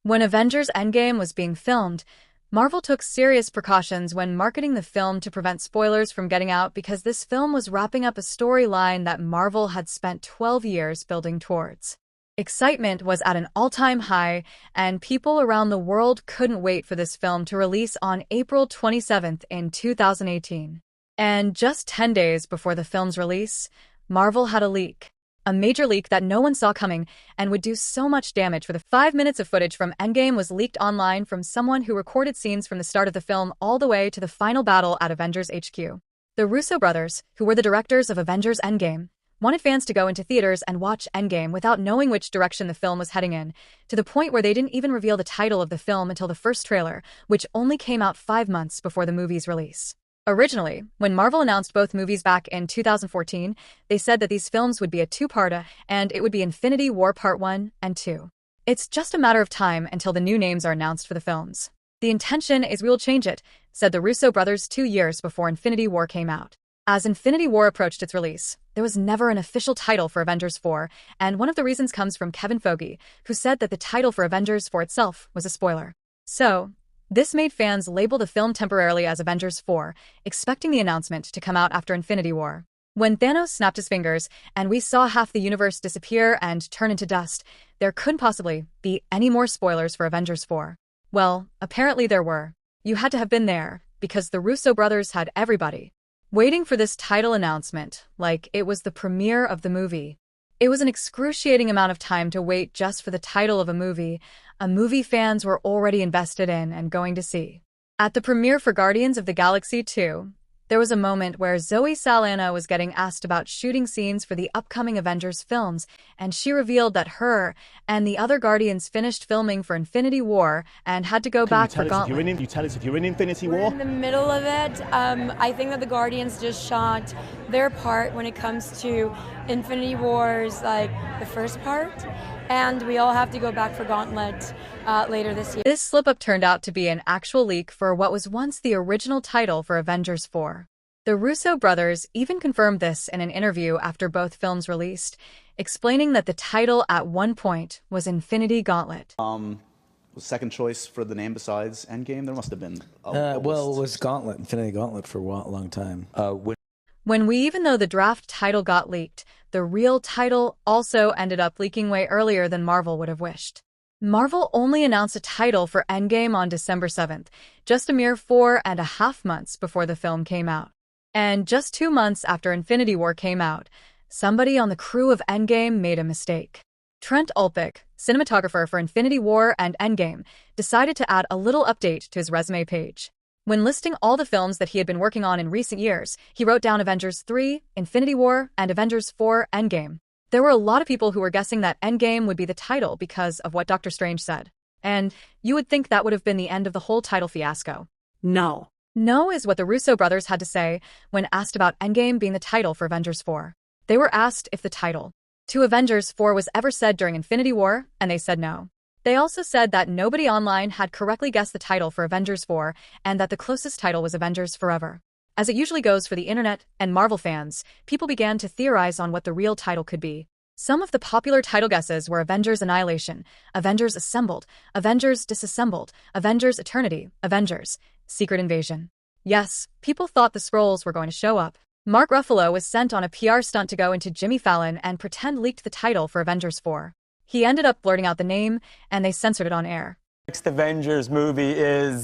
When Avengers Endgame was being filmed, Marvel took serious precautions when marketing the film to prevent spoilers from getting out because this film was wrapping up a storyline that Marvel had spent 12 years building towards. Excitement was at an all-time high, and people around the world couldn't wait for this film to release on April 27th in 2018. And just 10 days before the film's release, Marvel had a leak. A major leak that no one saw coming and would do so much damage for the 5 minutes of footage from Endgame was leaked online from someone who recorded scenes from the start of the film all the way to the final battle at Avengers HQ. The Russo brothers, who were the directors of Avengers Endgame, wanted fans to go into theaters and watch Endgame without knowing which direction the film was heading in, to the point where they didn't even reveal the title of the film until the first trailer, which only came out 5 months before the movie's release. Originally, when Marvel announced both movies back in 2014, they said that these films would be a two-parter, and it would be Infinity War Part 1 and 2. It's just a matter of time until the new names are announced for the films. The intention is we will change it, said the Russo brothers 2 years before Infinity War came out. As Infinity War approached its release, there was never an official title for Avengers 4, and one of the reasons comes from Kevin Feige, who said that the title for Avengers 4 itself was a spoiler. So, this made fans label the film temporarily as Avengers 4, expecting the announcement to come out after Infinity War. When Thanos snapped his fingers and we saw half the universe disappear and turn into dust, there couldn't possibly be any more spoilers for Avengers 4. Well, apparently there were. You had to have been there, because the Russo brothers had everybody waiting for this title announcement, like it was the premiere of the movie. It was an excruciating amount of time to wait just for the title of a movie fans were already invested in and going to see. At the premiere for Guardians of the Galaxy 2, there was a moment where Zoe Saldana was getting asked about shooting scenes for the upcoming Avengers films, and she revealed that her and the other Guardians finished filming for Infinity War and had to go back for Gauntlet. You tell us if you're in Infinity War? We're in the middle of it. I think that the Guardians just shot their part when it comes to Infinity War's, like, the first part, and we all have to go back for Gauntlet later this year. This slip-up turned out to be an actual leak for what was once the original title for Avengers 4. The Russo brothers even confirmed this in an interview after both films released, explaining that the title at one point was Infinity Gauntlet. Was second choice for the name besides Endgame? There must have been. Well, it was Gauntlet, Infinity Gauntlet for a long time. Even though the draft title got leaked, the real title also ended up leaking way earlier than Marvel would have wished. Marvel only announced a title for Endgame on December 7th, just a mere 4.5 months before the film came out. And just 2 months after Infinity War came out, somebody on the crew of Endgame made a mistake. Trent Ulpik, cinematographer for Infinity War and Endgame, decided to add a little update to his resume page. When listing all the films that he had been working on in recent years, he wrote down Avengers 3, Infinity War, and Avengers 4, Endgame. There were a lot of people who were guessing that Endgame would be the title because of what Doctor Strange said. And you would think that would have been the end of the whole title fiasco. No. No is what the Russo brothers had to say when asked about Endgame being the title for Avengers 4. They were asked if the title to Avengers 4 was ever said during Infinity War, and they said no. They also said that nobody online had correctly guessed the title for Avengers 4 and that the closest title was Avengers Forever. As it usually goes for the internet and Marvel fans, people began to theorize on what the real title could be. Some of the popular title guesses were Avengers Annihilation, Avengers Assembled, Avengers Disassembled, Avengers Eternity, Avengers Secret Invasion. Yes, people thought the scrolls were going to show up. Mark Ruffalo was sent on a PR stunt to go into Jimmy Fallon and pretend leaked the title for Avengers 4. He ended up blurting out the name, and they censored it on air. Next Avengers movie is...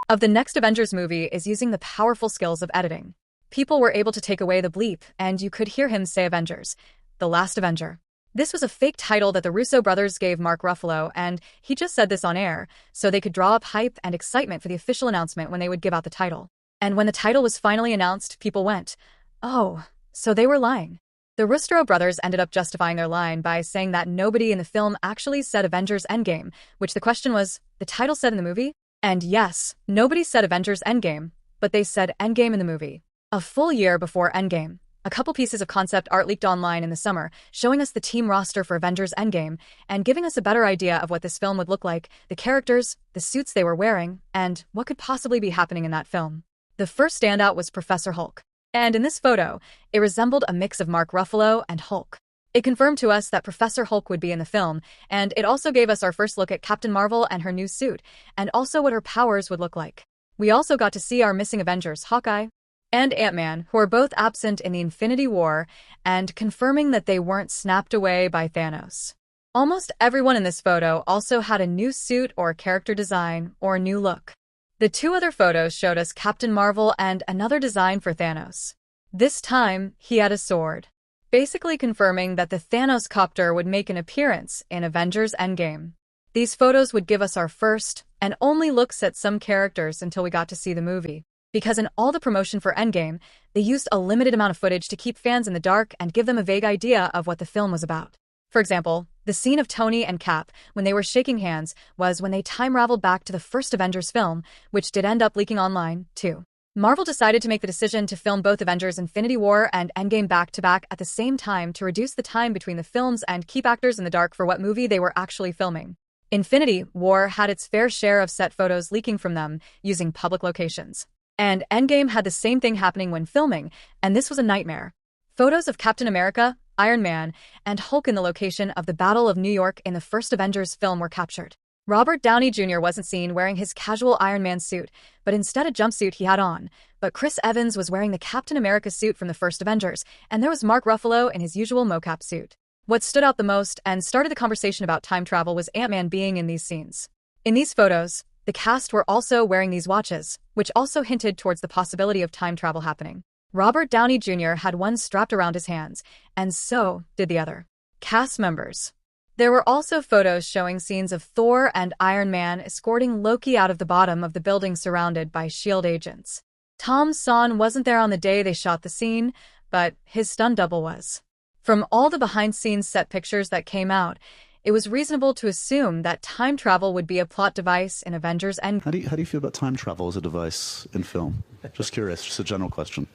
The next Avengers movie is using the powerful skills of editing. People were able to take away the bleep, and you could hear him say Avengers, The Last Avenger. This was a fake title that the Russo brothers gave Mark Ruffalo, and he just said this on air, so they could draw up hype and excitement for the official announcement when they would give out the title. And when the title was finally announced, people went, "Oh, so they were lying." The Russo brothers ended up justifying their line by saying that nobody in the film actually said Avengers Endgame, which the question was, the title said in the movie? And yes, nobody said Avengers Endgame, but they said Endgame in the movie. A full year before Endgame, a couple pieces of concept art leaked online in the summer, showing us the team roster for Avengers Endgame and giving us a better idea of what this film would look like, the characters, the suits they were wearing, and what could possibly be happening in that film. The first standout was Professor Hulk. And in this photo, it resembled a mix of Mark Ruffalo and Hulk. It confirmed to us that Professor Hulk would be in the film, and it also gave us our first look at Captain Marvel and her new suit, and also what her powers would look like. We also got to see our missing Avengers, Hawkeye and Ant-Man, who are both absent in the Infinity War, and confirming that they weren't snapped away by Thanos. Almost everyone in this photo also had a new suit or character design or a new look. The two other photos showed us Captain Marvel and another design for Thanos. This time, he had a sword, basically confirming that the Thanos copter would make an appearance in Avengers Endgame. These photos would give us our first and only looks at some characters until we got to see the movie, because in all the promotion for Endgame, they used a limited amount of footage to keep fans in the dark and give them a vague idea of what the film was about. For example, the scene of Tony and Cap when they were shaking hands was when they time-traveled back to the first Avengers film, which did end up leaking online, too. Marvel decided to make the decision to film both Avengers Infinity War and Endgame back-to-back at the same time to reduce the time between the films and keep actors in the dark for what movie they were actually filming. Infinity War had its fair share of set photos leaking from them using public locations. And Endgame had the same thing happening when filming, and this was a nightmare. Photos of Captain America, Iron Man, and Hulk in the location of the Battle of New York in the first Avengers film were captured. Robert Downey Jr. wasn't seen wearing his casual Iron Man suit, but instead a jumpsuit he had on. But Chris Evans was wearing the Captain America suit from the first Avengers, and there was Mark Ruffalo in his usual mocap suit. What stood out the most and started the conversation about time travel was Ant-Man being in these scenes. In these photos, the cast were also wearing these watches, which also hinted towards the possibility of time travel happening. Robert Downey Jr. had one strapped around his hands, and so did the other cast members. There were also photos showing scenes of Thor and Iron Man escorting Loki out of the bottom of the building surrounded by S.H.I.E.L.D. agents. Tom Son wasn't there on the day they shot the scene, but his stunt double was. From all the behind-scenes set pictures that came out, it was reasonable to assume that time travel would be a plot device in Avengers Endgame. How do you feel about time travel as a device in film? Just curious, just a general question.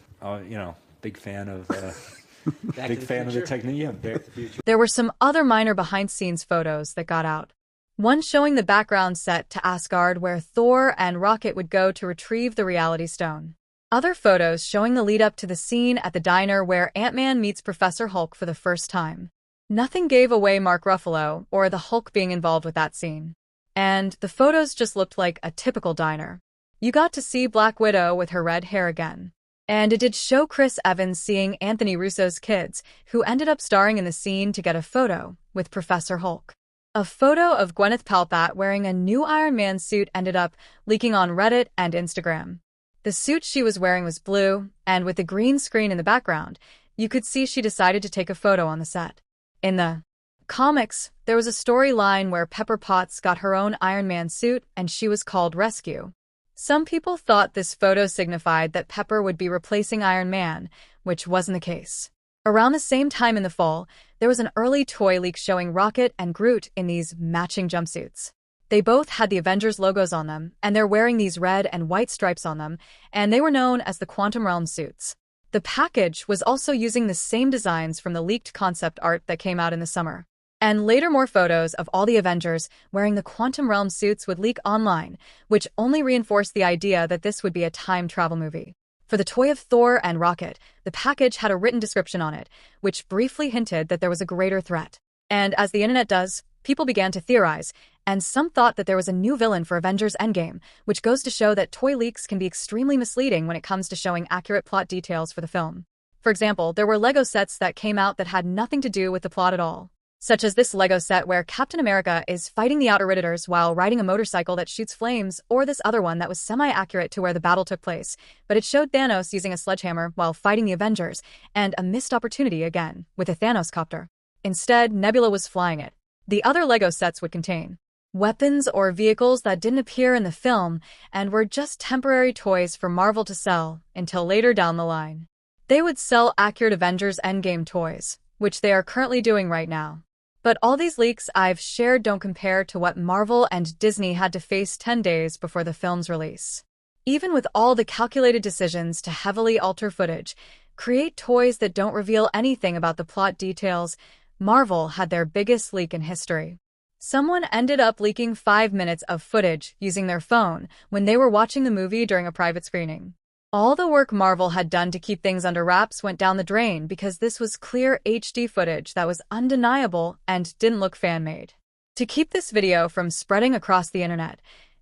Big fan of the technique. Yeah, Back to the Future. There were some other minor behind-scenes photos that got out. One showing the background set to Asgard where Thor and Rocket would go to retrieve the Reality Stone. Other photos showing the lead-up to the scene at the diner where Ant-Man meets Professor Hulk for the first time. Nothing gave away Mark Ruffalo or the Hulk being involved with that scene. And the photos just looked like a typical diner. You got to see Black Widow with her red hair again. And it did show Chris Evans seeing Anthony Russo's kids, who ended up starring in the scene to get a photo with Professor Hulk. A photo of Gwyneth Paltrow wearing a new Iron Man suit ended up leaking on Reddit and Instagram. The suit she was wearing was blue, and with the green screen in the background, you could see she decided to take a photo on the set. In the comics, there was a storyline where Pepper Potts got her own Iron Man suit and she was called Rescue. Some people thought this photo signified that Pepper would be replacing Iron Man, which wasn't the case. Around the same time in the fall, there was an early toy leak showing Rocket and Groot in these matching jumpsuits. They both had the Avengers logos on them, and they're wearing these red and white stripes on them, and they were known as the Quantum Realm suits. The package was also using the same designs from the leaked concept art that came out in the summer. And later more photos of all the Avengers wearing the Quantum Realm suits would leak online, which only reinforced the idea that this would be a time travel movie. For the toy of Thor and Rocket, the package had a written description on it, which briefly hinted that there was a greater threat. And as the internet does, people began to theorize, and some thought that there was a new villain for Avengers Endgame, which goes to show that toy leaks can be extremely misleading when it comes to showing accurate plot details for the film. For example, there were Lego sets that came out that had nothing to do with the plot at all. Such as this Lego set where Captain America is fighting the Outer Ridders while riding a motorcycle that shoots flames, or this other one that was semi-accurate to where the battle took place, but it showed Thanos using a sledgehammer while fighting the Avengers, and a missed opportunity again, with a Thanos copter. Instead, Nebula was flying it. The other Lego sets would contain weapons or vehicles that didn't appear in the film and were just temporary toys for Marvel to sell until later down the line. They would sell accurate Avengers Endgame toys, which they are currently doing right now. But all these leaks I've shared don't compare to what Marvel and Disney had to face 10 days before the film's release. Even with all the calculated decisions to heavily alter footage, create toys that don't reveal anything about the plot details, Marvel had their biggest leak in history. Someone ended up leaking 5 minutes of footage using their phone when they were watching the movie during a private screening. All the work Marvel had done to keep things under wraps went down the drain because this was clear HD footage that was undeniable and didn't look fan-made. To keep this video from spreading across the internet,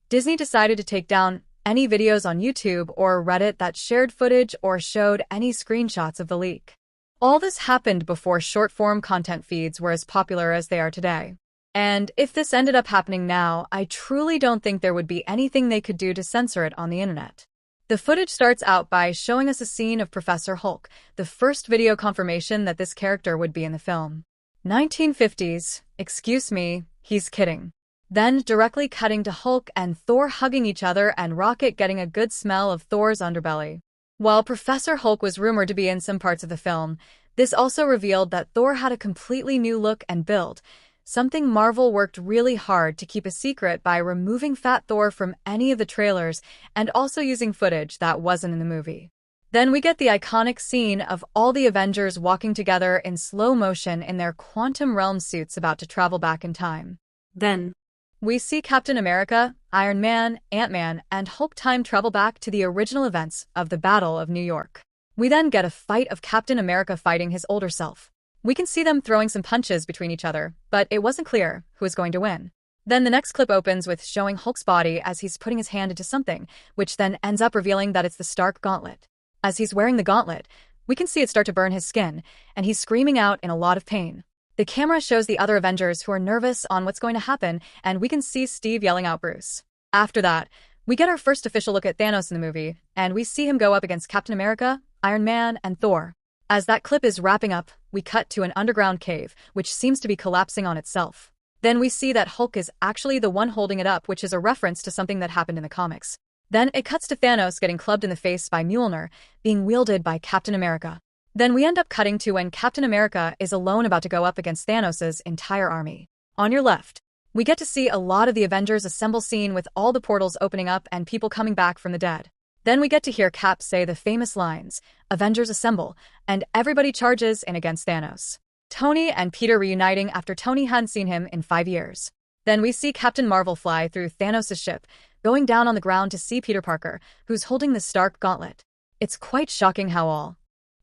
Disney decided to take down any videos on YouTube or Reddit that shared footage or showed any screenshots of the leak. All this happened before short-form content feeds were as popular as they are today. And if this ended up happening now, I truly don't think there would be anything they could do to censor it on the internet. The footage starts out by showing us a scene of Professor Hulk, the first video confirmation that this character would be in the film. 1950s, excuse me, he's kidding. Then directly cutting to Hulk and Thor hugging each other and Rocket getting a good smell of Thor's underbelly. While Professor Hulk was rumored to be in some parts of the film, this also revealed that Thor had a completely new look and build, something Marvel worked really hard to keep a secret by removing Fat Thor from any of the trailers and also using footage that wasn't in the movie. Then we get the iconic scene of all the Avengers walking together in slow motion in their quantum realm suits about to travel back in time. Then we see Captain America, Iron Man, Ant-Man, and Hulk time travel back to the original events of the Battle of New York. We then get a fight of Captain America fighting his older self. We can see them throwing some punches between each other, but it wasn't clear who was going to win. Then the next clip opens with showing Hulk's body as he's putting his hand into something, which then ends up revealing that it's the Stark Gauntlet. As he's wearing the gauntlet, we can see it start to burn his skin, and he's screaming out in a lot of pain. The camera shows the other Avengers who are nervous on what's going to happen, and we can see Steve yelling out Bruce. After that, we get our first official look at Thanos in the movie, and we see him go up against Captain America, Iron Man, and Thor. As that clip is wrapping up, we cut to an underground cave, which seems to be collapsing on itself. Then we see that Hulk is actually the one holding it up, which is a reference to something that happened in the comics. Then it cuts to Thanos getting clubbed in the face by Mjolnir, being wielded by Captain America. Then we end up cutting to when Captain America is alone about to go up against Thanos' entire army. On your left, we get to see a lot of the Avengers assemble scene with all the portals opening up and people coming back from the dead. Then we get to hear Cap say the famous lines, "Avengers assemble," and everybody charges in against Thanos. Tony and Peter reuniting after Tony hadn't seen him in 5 years. Then we see Captain Marvel fly through Thanos' ship, going down on the ground to see Peter Parker, who's holding the Stark Gauntlet. It's quite shocking how all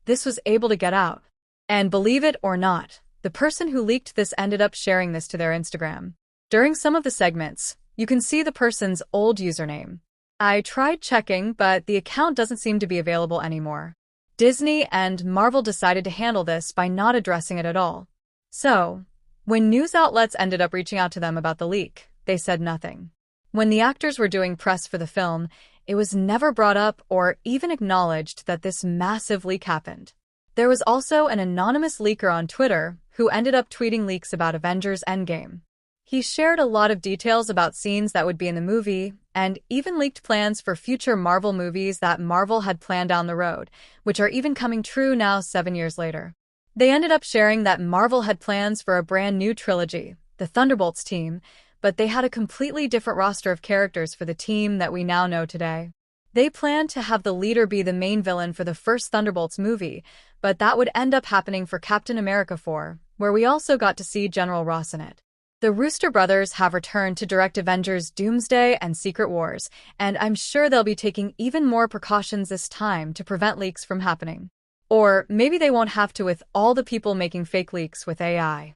this was able to get out. And believe it or not, the person who leaked this ended up sharing this to their Instagram. During some of the segments, you can see the person's old username. I tried checking, but the account doesn't seem to be available anymore. Disney and Marvel decided to handle this by not addressing it at all. So, when news outlets ended up reaching out to them about the leak, they said nothing. When the actors were doing press for the film, it was never brought up or even acknowledged that this massive leak happened. There was also an anonymous leaker on Twitter who ended up tweeting leaks about Avengers Endgame. He shared a lot of details about scenes that would be in the movie, and even leaked plans for future Marvel movies that Marvel had planned down the road, which are even coming true now 7 years later. They ended up sharing that Marvel had plans for a brand new trilogy, the Thunderbolts team, but they had a completely different roster of characters for the team that we now know today. They planned to have the leader be the main villain for the first Thunderbolts movie, but that would end up happening for Captain America 4, where we also got to see General Ross in it. The Rooster brothers have returned to direct Avengers Doomsday and Secret Wars, and I'm sure they'll be taking even more precautions this time to prevent leaks from happening. Or maybe they won't have to with all the people making fake leaks with AI.